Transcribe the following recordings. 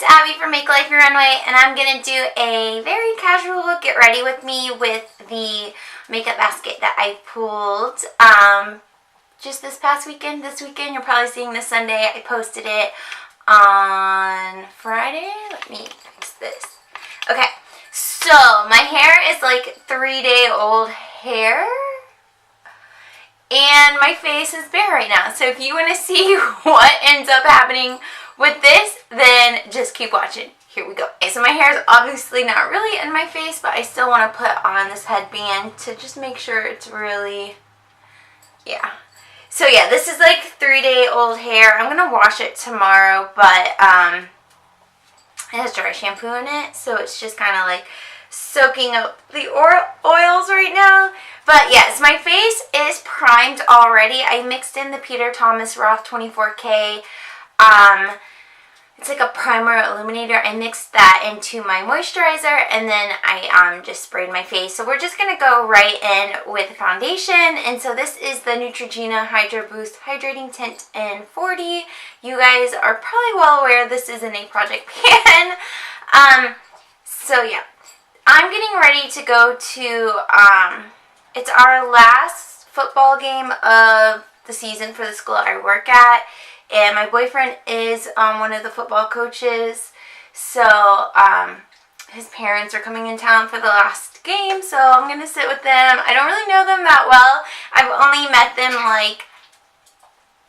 it's Abby from Make Life Your Runway, and I'm going to do a very casual get ready with me with the makeup basket that I pulled just this past weekend. This weekend, you're probably seeing this Sunday. I posted it on Friday. Let me fix this. Okay, so my hair is like 3-day-old hair. And my face is bare right now. So if you want to see what ends up happening with this, then just keep watching. Here we go. Okay, so my hair is obviously not really in my face, but I still want to put on this headband to just make sure it's really, yeah. So yeah, this is like 3-day-old hair. I'm going to wash it tomorrow, but it has dry shampoo in it, so it's just kind of like soaking up the oils right now. But yes, my face is primed already. I mixed in the Peter Thomas Roth 24K. It's like a primer illuminator. I mixed that into my moisturizer, and then I just sprayed my face. So we're just going to go right in with foundation. And so this is the Neutrogena Hydro Boost Hydrating Tint in 40. You guys are probably well aware this is in a project pan. So yeah, I'm getting ready to go to, it's our last football game of the season for the school I work at, and my boyfriend is one of the football coaches, so his parents are coming in town for the last game, so I'm going to sit with them. I don't really know them that well. I've only met them, like,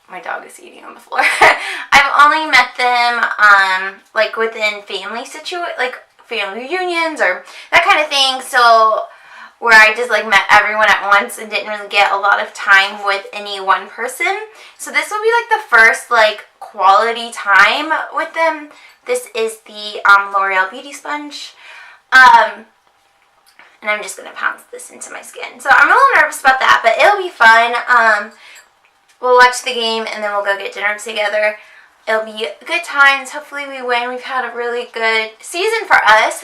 my dog is eating on the floor. I've only met them, like, within family family reunions or that kind of thing, so where I just like met everyone at once and didn't really get a lot of time with any one person. So this will be like the first like quality time with them. This is the L'Oreal Beauty Sponge. And I'm just going to pounce this into my skin. So I'm a little nervous about that, but it'll be fun. We'll watch the game and then we'll go get dinner together. It'll be good times. Hopefully we win. We've had a really good season for us.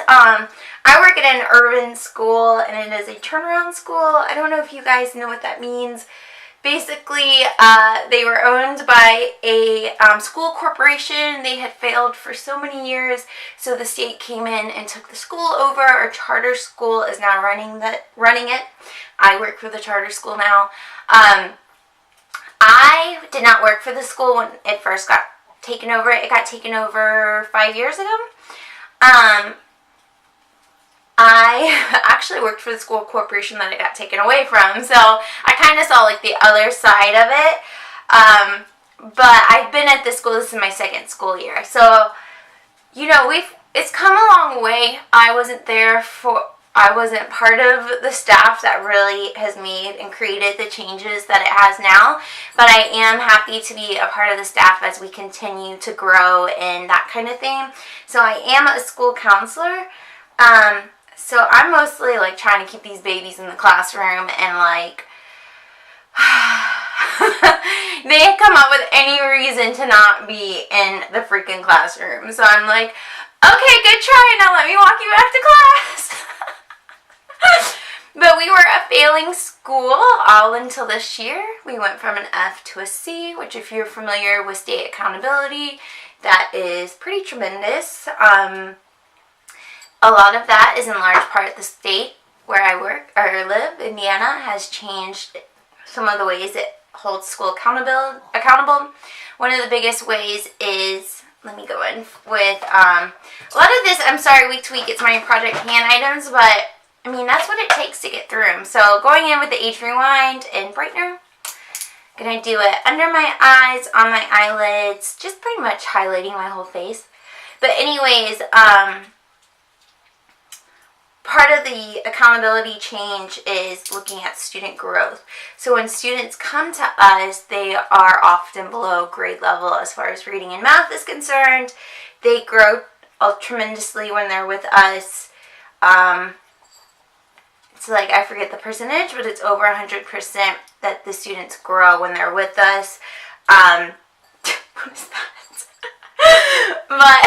I work at an urban school, and it is a turnaround school. I don't know if you guys know what that means. Basically, they were owned by a school corporation. They had failed for so many years, so the state came in and took the school over. Our charter school is now running it. I work for the charter school now. I did not work for the school when it first got taken over. It got taken over 5 years ago. I actually worked for the school corporation that it got taken away from, so I kind of saw like the other side of it. But I've been at this school. This is my second school year, so you know it's come a long way. I wasn't part of the staff that really has made and created the changes that it has now, but I am happy to be a part of the staff as we continue to grow and that kind of thing. So I am a school counselor, so I'm mostly like trying to keep these babies in the classroom, and like they come up with any reason to not be in the freaking classroom. So I'm like, okay, good try, now let me walk you back to class. But we were a failing school all until this year. We went from an F to a C, which if you're familiar with state accountability, that is pretty tremendous. A lot of that is in large part the state where I work or live, Indiana, has changed some of the ways it holds school accountable. One of the biggest ways is, let me go in with, a lot of this, I'm sorry, week to week, it's my project hand items, but I mean, that's what it takes to get through them. So going in with the Age Rewind and Brightener, gonna do it under my eyes, on my eyelids, just pretty much highlighting my whole face. But anyways, part of the accountability change is looking at student growth. So when students come to us, they are often below grade level as far as reading and math is concerned. They grow tremendously when they're with us. It's like, I forget the percentage, but it's over 100% that the students grow when they're with us. What is that? But,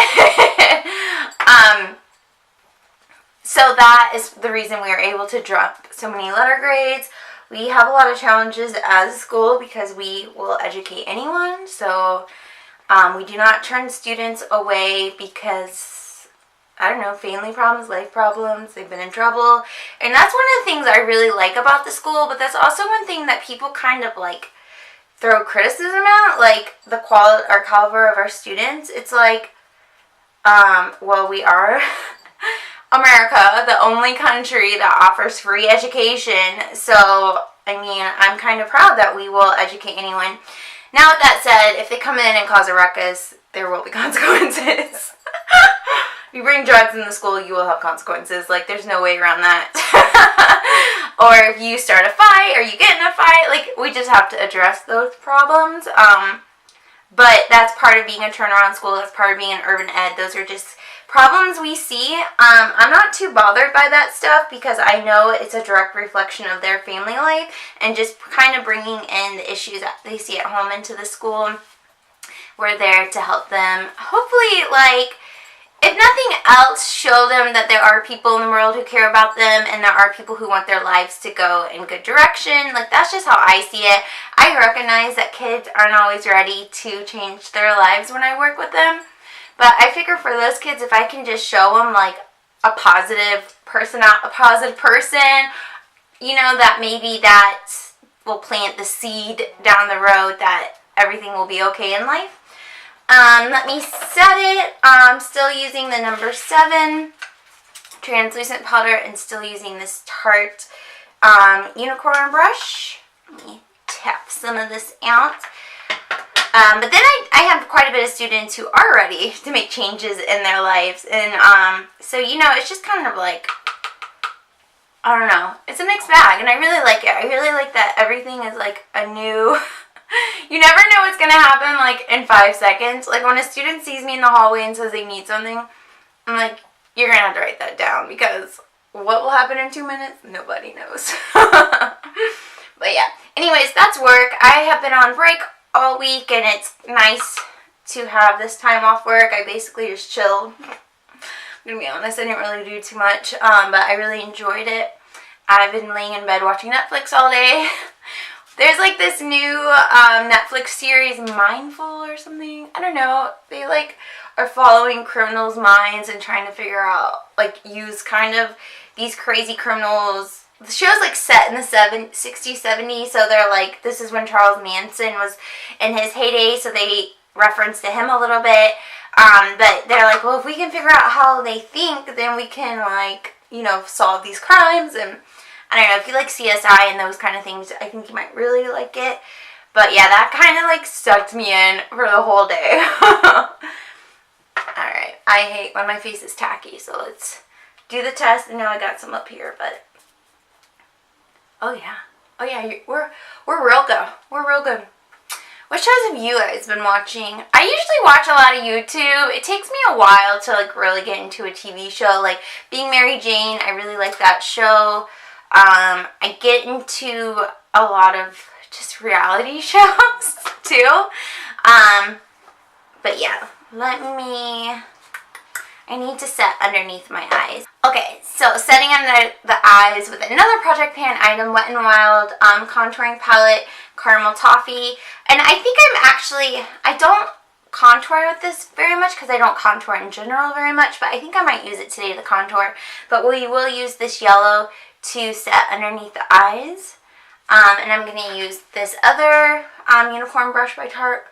so that is the reason we are able to drop so many letter grades. We have a lot of challenges as a school because we will educate anyone. So We do not turn students away because, I don't know, family problems, life problems, they've been in trouble. And that's one of the things I really like about the school, but that's also one thing that people kind of like throw criticism at, like the quality or caliber of our students. It's like, well, we are America, the only country that offers free education. So, I mean, I'm kind of proud that we will educate anyone. Now, with that said, if they come in and cause a ruckus, there will be consequences. You bring drugs in the school, you will have consequences. Like, there's no way around that. Or if you start a fight or you get in a fight, like, we just have to address those problems. But that's part of being a turnaround school. That's part of being an urban ed. Those are just problems we see. I'm not too bothered by that stuff because I know it's a direct reflection of their family life and just kind of bringing in the issues that they see at home into the school. We're there to help them. Hopefully, like, if nothing else, show them that there are people in the world who care about them and there are people who want their lives to go in good direction. Like, that's just how I see it. I recognize that kids aren't always ready to change their lives when I work with them. But I figure for those kids, if I can just show them, like, a positive person, you know, that maybe that will plant the seed down the road that everything will be okay in life. Let me set it. I'm still using the number 7 translucent powder and still using this Tarte unicorn brush. Let me tap some of this out. But then I have quite a bit of students who are ready to make changes in their lives. And so, you know, it's just kind of like, I don't know. It's a mixed bag, and I really like it. I really like that everything is like a new... You never know what's going to happen, like, in 5 seconds. Like, when a student sees me in the hallway and says they need something, I'm like, you're going to have to write that down, because what will happen in 2 minutes? Nobody knows. But yeah. Anyways, that's work. I have been on break all week, and it's nice to have this time off work. I basically just chilled. I'm going to be honest, I didn't really do too much, but I really enjoyed it. I've been laying in bed watching Netflix all day. There's like this new Netflix series, Mindful or something. I don't know. They like are following criminals' minds and trying to figure out, like, use kind of these crazy criminals. The show's like set in the 60s, 70s, so they're like, this is when Charles Manson was in his heyday, so they reference to him a little bit. But they're like, well, if we can figure out how they think, then we can, like, you know, solve these crimes. And I don't know, if you like CSI and those kind of things, I think you might really like it. But yeah, that kind of like sucked me in for the whole day. Alright, I hate when my face is tacky, so let's do the test. And now I got some up here, but... Oh yeah, we're real good. We're real good. What shows have you guys been watching? I usually watch a lot of YouTube. It takes me a while to like really get into a TV show. Like Being Mary Jane, I really like that show. I get into a lot of just reality shows too. But yeah, I need to set underneath my eyes. Okay, so setting under the eyes with another Project Pan item, Wet n Wild contouring palette, Caramel Toffee. And I think I don't contour with this very much because I don't contour in general very much, but I think I might use it today to contour. But we will use this yellow to set underneath the eyes. And I'm going to use this other unicorn brush by Tarte.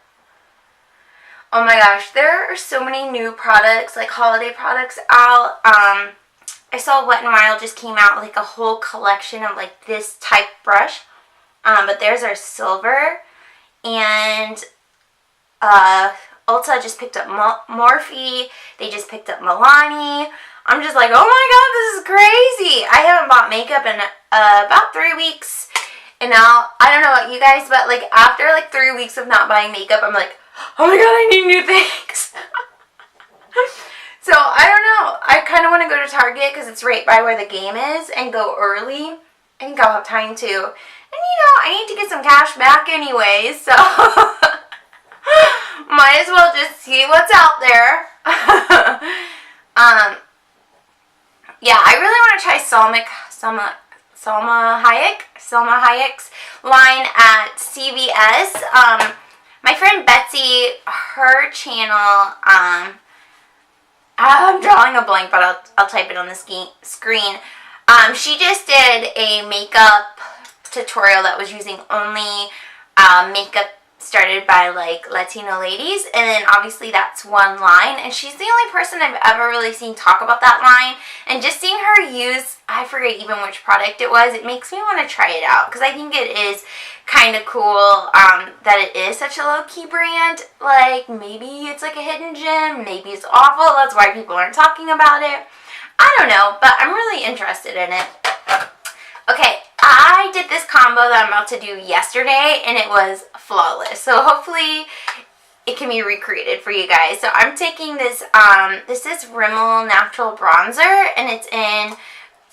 Oh my gosh, there are so many new products, like holiday products out. I saw Wet n Wild just came out with like a whole collection of like this type brush. But theirs are silver. And Ulta just picked up Morphe. They just picked up Milani. I'm just like, oh my god, this is crazy. I haven't bought makeup in about 3 weeks. And now, I don't know about you guys, but like after like 3 weeks of not buying makeup, I'm like, oh my god, I need new things. So, I don't know. I kind of want to go to Target because it's right by where the game is and go early. I think I'll have time to. And you know, I need to get some cash back anyway, so might as well just see what's out there. Yeah, I really want to try Salma Hayek's line at CVS. My friend Betsy, her channel, I'm drawing a blank, but I'll type it on the screen. She just did a makeup tutorial that was using only makeup started by like Latino ladies, and then obviously that's one line, and she's the only person I've ever really seen talk about that line. And just seeing her use, I forget even which product it was, it makes me want to try it out, because I think it is kind of cool that it is such a low-key brand. Like, maybe it's like a hidden gem, maybe it's awful, that's why people aren't talking about it. I don't know, but I'm really interested in it. Okay, I did this combo that I'm about to do yesterday, and it was flawless. So hopefully it can be recreated for you guys. So I'm taking this, this is Rimmel Natural Bronzer, and it's in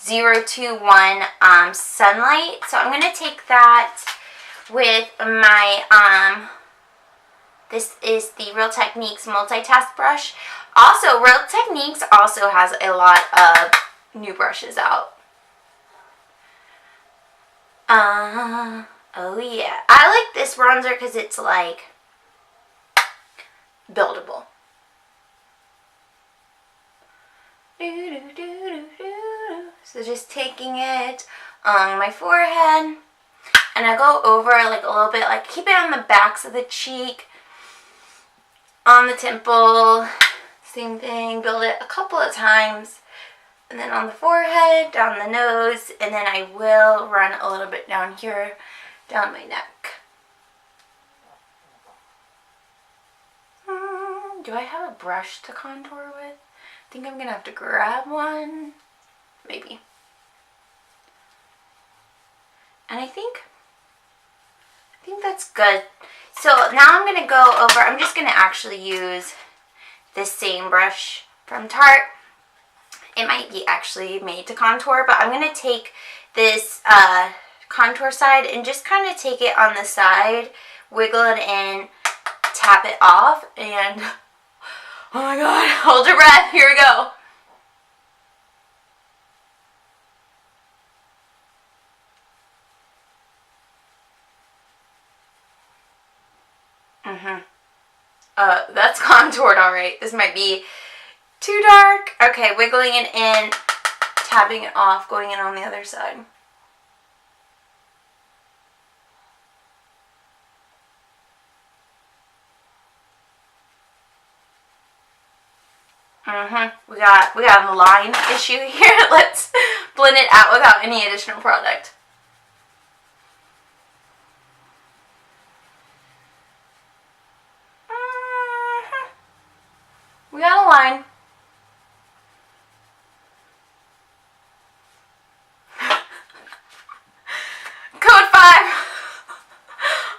021 Sunlight. So I'm going to take that with my, this is the Real Techniques Multitask Brush. Also, Real Techniques also has a lot of new brushes out. Oh yeah. I like this bronzer because it's like buildable. So just taking it on my forehead, and I go over like a little bit, like keep it on the backs of the cheek, on the temple, same thing, build it a couple of times. And then on the forehead, down the nose, and then I will run a little bit down here, down my neck. Do I have a brush to contour with? I think I'm going to have to grab one. Maybe. And I think that's good. So now I'm going to go over, I'm just going to actually use this same brush from Tarte. It might be actually made to contour, but I'm going to take this contour side and just kind of take it on the side, wiggle it in, tap it off, and oh my god, hold your breath, here we go. That's contoured alright. This might be too dark. Okay, wiggling it in, tapping it off, going in on the other side. We got a line issue here. Let's blend it out without any additional product. We got a line. Code 5.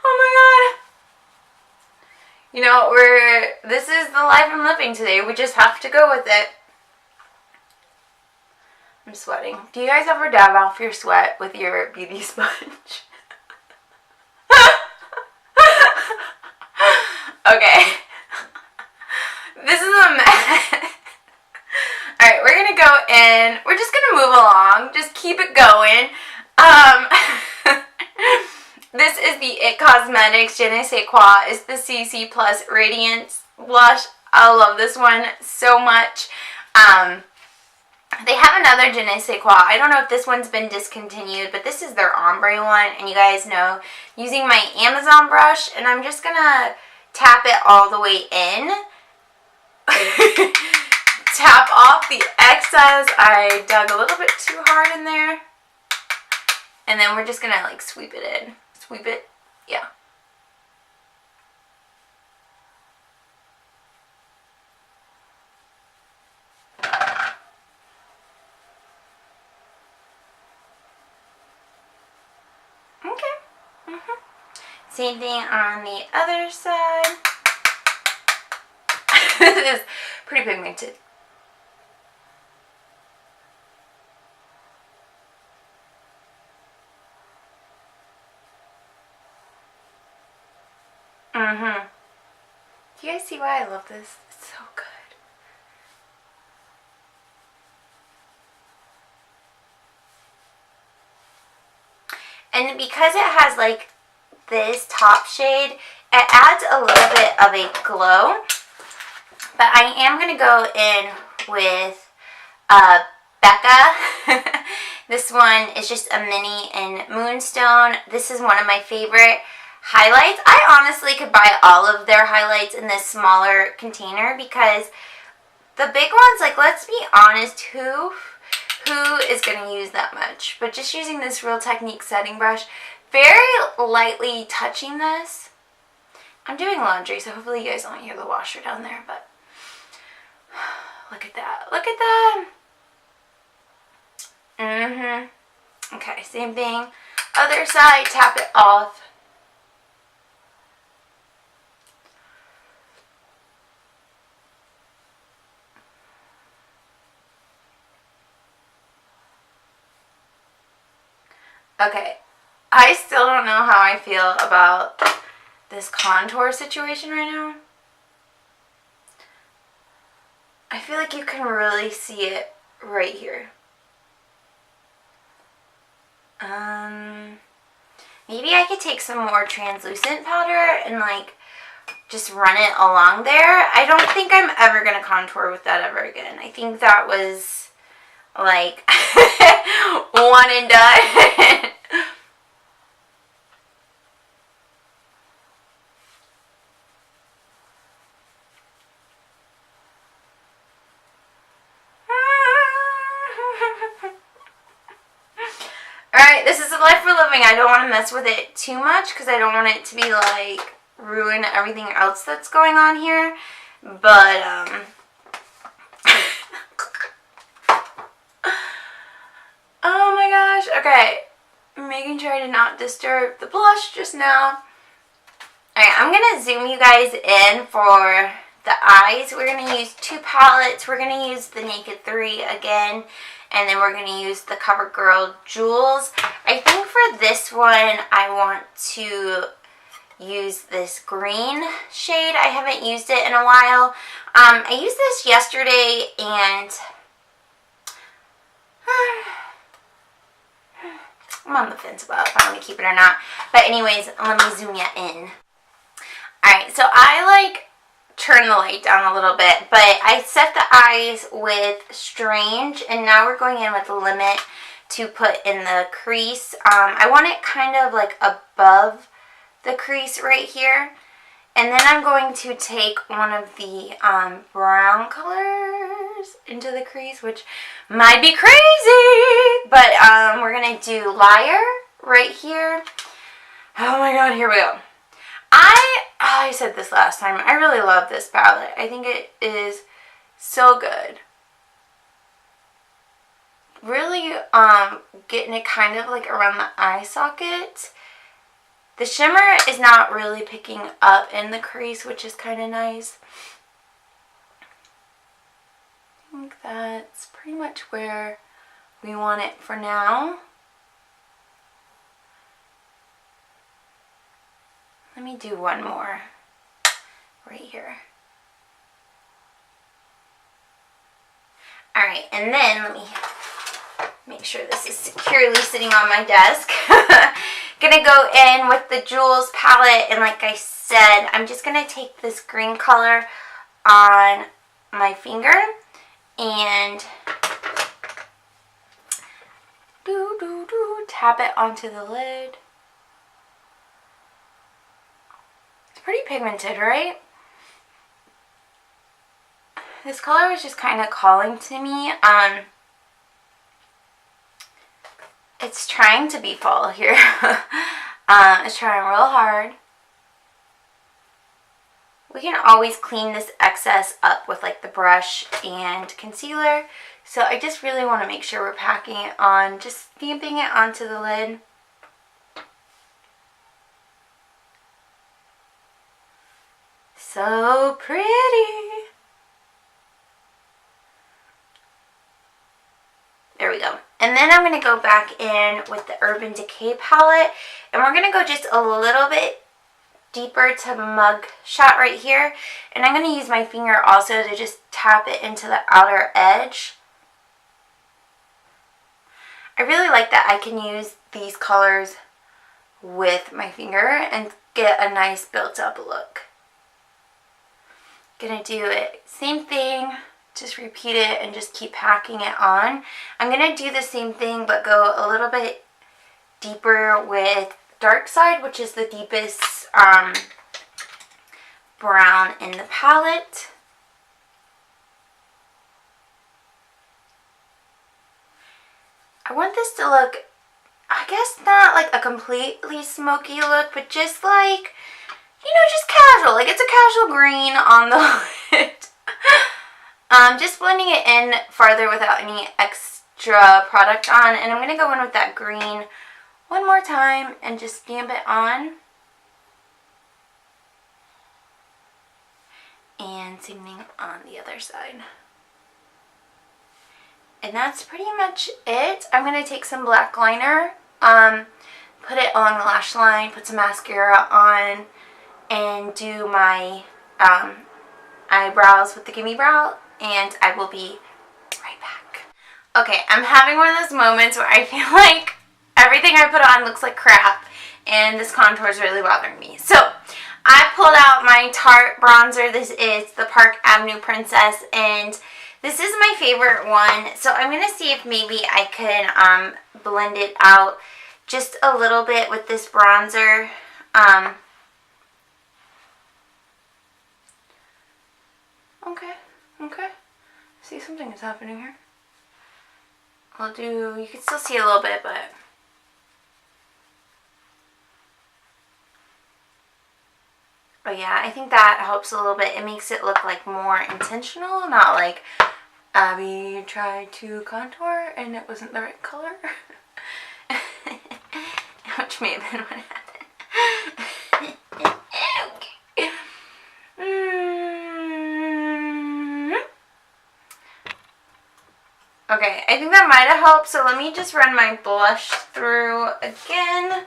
Oh my god. You know, this is the life I'm living today. We just have to go with it. I'm sweating. Do you guys ever dab off your sweat with your beauty sponge? Okay. This is a mess. Alright, we're gonna go in. We're just gonna move along. Just keep it going. This is the It Cosmetics Je ne sais quoi. It's the CC Plus Radiance Blush. I love this one so much. They have another Je ne sais quoi. I don't know if this one's been discontinued, but this is their ombre one. And you guys know, using my Amazon brush, and I'm just gonna tap it all the way in. Tap off the excess. I dug a little bit too hard in there. And then we're just gonna like sweep it in. Sweep it. Yeah. Okay. Same thing on the other side. This is pretty pigmented. Do you guys see why I love this? It's so good. And because it has like this top shade, It adds a little bit of a glow, but I am going to go in with Becca. This one is just a mini in Moonstone. This is one of my favorite highlights. I honestly could buy all of their highlights in this smaller container because the big ones, like, let's be honest, who is going to use that much? But just using this Real Technique setting brush, very lightly touching this. I'm doing laundry, so hopefully you guys don't hear the washer down there, but look at that. Look at that. Okay, same thing. Other side, tap it off. Okay, I still don't know how I feel about this contour situation right now. I feel like you can really see it right here. Maybe I could take some more translucent powder and like just run it along there. I don't think I'm ever going to contour with that ever again. I think that was like one and done. Alright, this is the life we're living. I don't want to mess with it too much because I don't want it to be like ruin everything else that's going on here. But, oh my gosh. Okay. I'm making sure I did not disturb the blush just now. Alright, I'm going to zoom you guys in for the eyes. We're going to use 2 palettes. We're going to use the Naked 3 again. And then we're going to use the CoverGirl Jewels. I think for this one, I want to use this green shade. I haven't used it in a while. I used this yesterday and I'm on the fence about if I want to keep it or not. But anyways, let me zoom you in. Alright, so I like turn the light down a little bit, but I set the eyes with Strange, and now we're going in with Limit to put in the crease. I want it kind of like above the crease right here, and then I'm going to take one of the brown colors into the crease, which might be crazy, but we're gonna do Liar right here. Oh my god, here we go. I said this last time, I really love this palette. I think it is so good. Really getting it kind of like around the eye socket. The shimmer is not really picking up in the crease, which is kind of nice. I think that's pretty much where we want it for now. Let me do one more right here. Alright, and then let me make sure this is securely sitting on my desk. Gonna go in with the Jewels palette, and like I said, I'm just gonna take this green color on my finger and tap it onto the lid. Pretty pigmented, right? This color was just kind of calling to me. It's trying to be fall here. It's trying real hard. We can always clean this excess up with like the brush and concealer. So I just really want to make sure we're packing it on, just stamping it onto the lid. So pretty. There we go. And then I'm going to go back in with the Urban Decay palette. And we're going to go just a little bit deeper to Mug Shot right here. And I'm going to use my finger also to just tap it into the outer edge. I really like that I can use these colors with my finger and get a nice built up look. Gonna do it, same thing, just repeat it and just keep packing it on. I'm gonna do the same thing but go a little bit deeper with Dark Side, which is the deepest brown in the palette. I want this to look, I guess not like a completely smoky look, but just like, you know, just casual. Like it's a casual green on the lid. Just blending it in farther without any extra product on. And I'm going to go in with that green one more time and just stamp it on. And same thing on the other side. And that's pretty much it. I'm going to take some black liner, put it along the lash line, put some mascara on, and do my eyebrows with the Gimme Brow, and I will be right back. Okay, I'm having one of those moments where I feel like everything I put on looks like crap, and this contour is really bothering me. So, I pulled out my Tarte bronzer. This is the Park Avenue Princess, and this is my favorite one. So, I'm going to see if maybe I can blend it out just a little bit with this bronzer. Okay. See, something is happening here. You can still see a little bit, but yeah, I think that helps a little bit. It makes it look like more intentional, not like Abby tried to contour and it wasn't the right color. Which may have been what happened. Okay. Okay, I think that might have helped, so let me just run my blush through again.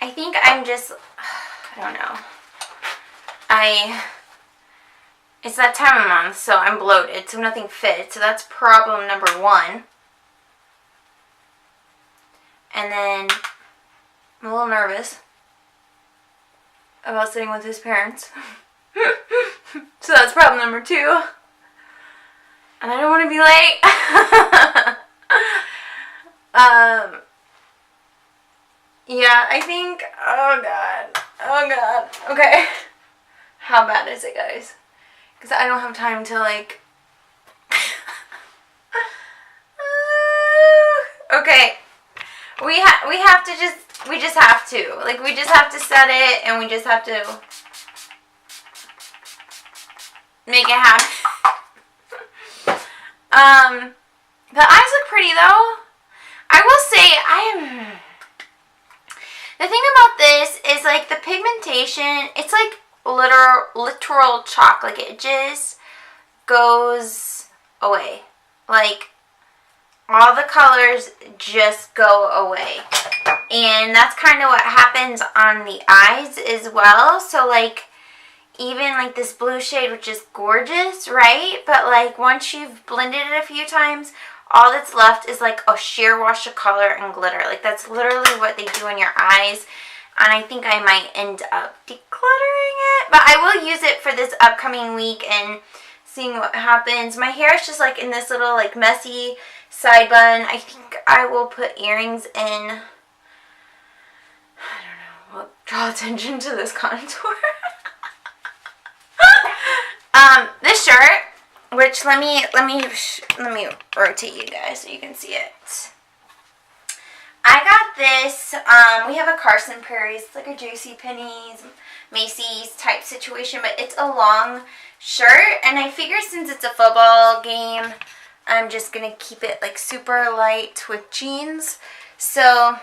I think I'm just, I don't know. It's that time of month, so I'm bloated, so nothing fits, so that's problem number one. And then, I'm a little nervous about sitting with his parents. So that's problem number two. And I don't want to be late. Yeah, I think, oh god, okay. How bad is it, guys? Because I don't have time to, like, okay. We just have to. Like, we just have to set it, and we just have to make it happen. The eyes look pretty, though. I will say, the thing about this is, like, the pigmentation, it's like literal chalk. Like, it just goes away. Like, all the colors just go away. And that's kind of what happens on the eyes as well. So, like, even, like, this blue shade, which is gorgeous, right? But, like, once you've blended it a few times, all that's left is, like, a sheer wash of color and glitter. Like, that's literally what they do in your eyes. And I think I might end up decluttering it. But I will use it for this upcoming week and seeing what happens. My hair is just, like, in this little, like, messy side bun. I think I will put earrings in. I don't know. We'll draw attention to this contour. This shirt, which let me rotate you guys so you can see it. I got this. We have a Carson Prairies. It's like a JCPenney's, Macy's type situation, but it's a long shirt, and I figured since it's a football game, I'm just gonna keep it like super light with jeans. So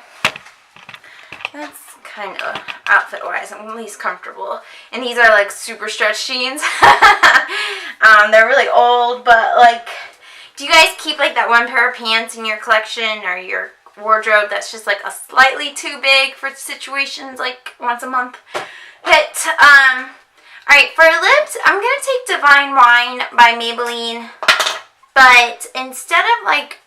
that's kind of outfit-wise, I'm least comfortable. And these are like super stretched jeans. They're really old, but like, do you guys keep like that one pair of pants in your collection or your wardrobe that's just like a slightly too big for situations like once a month? But, alright, for lips, I'm going to take Divine Wine by Maybelline. But instead of like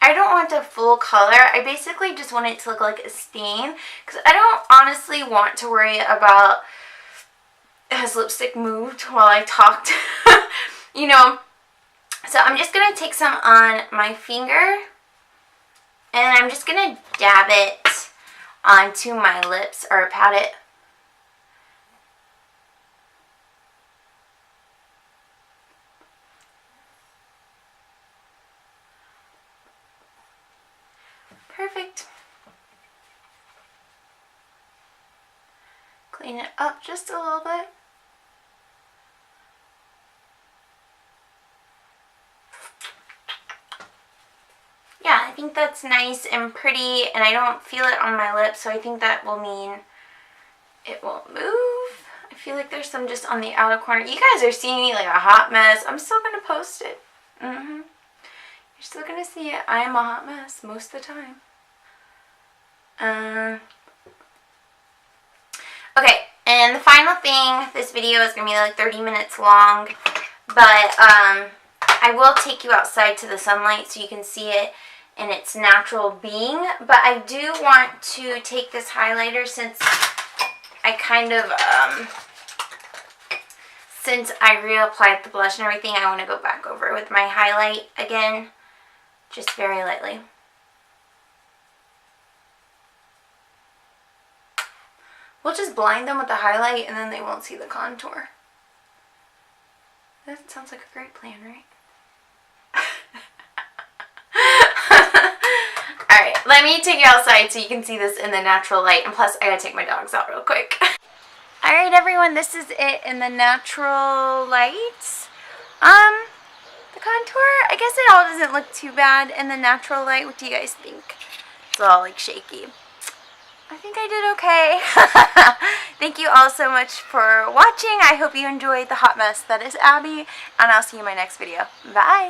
I don't want a full color. I basically just want it to look like a stain, because I don't honestly want to worry about has lipstick moved while I talked, you know. So I'm just going to take some on my finger, and I'm just going to dab it onto my lips, or pat it. Perfect. Clean it up just a little bit. Yeah, I think that's nice and pretty, and I don't feel it on my lips, so I think that will mean it won't move. I feel like there's some just on the outer corner. You guys are seeing me like a hot mess. I'm still going to post it. You're still going to see it. I am a hot mess most of the time. Okay, and the final thing, this video is going to be like 30 minutes long, but I will take you outside to the sunlight so you can see it in its natural being. But I do want to take this highlighter, since I kind of, since I reapplied the blush and everything, I want to go back over with my highlight again, just very lightly. We'll just blind them with the highlight, and then they won't see the contour. That sounds like a great plan, right? Alright, let me take you outside so you can see this in the natural light. And plus, I gotta take my dogs out real quick. Alright, everyone, this is it in the natural light. The contour, I guess it all doesn't look too bad in the natural light. What do you guys think? It's all like shaky. I think I did okay. Thank you all so much for watching. I hope you enjoyed the hot mess that is Abby, and I'll see you in my next video. Bye!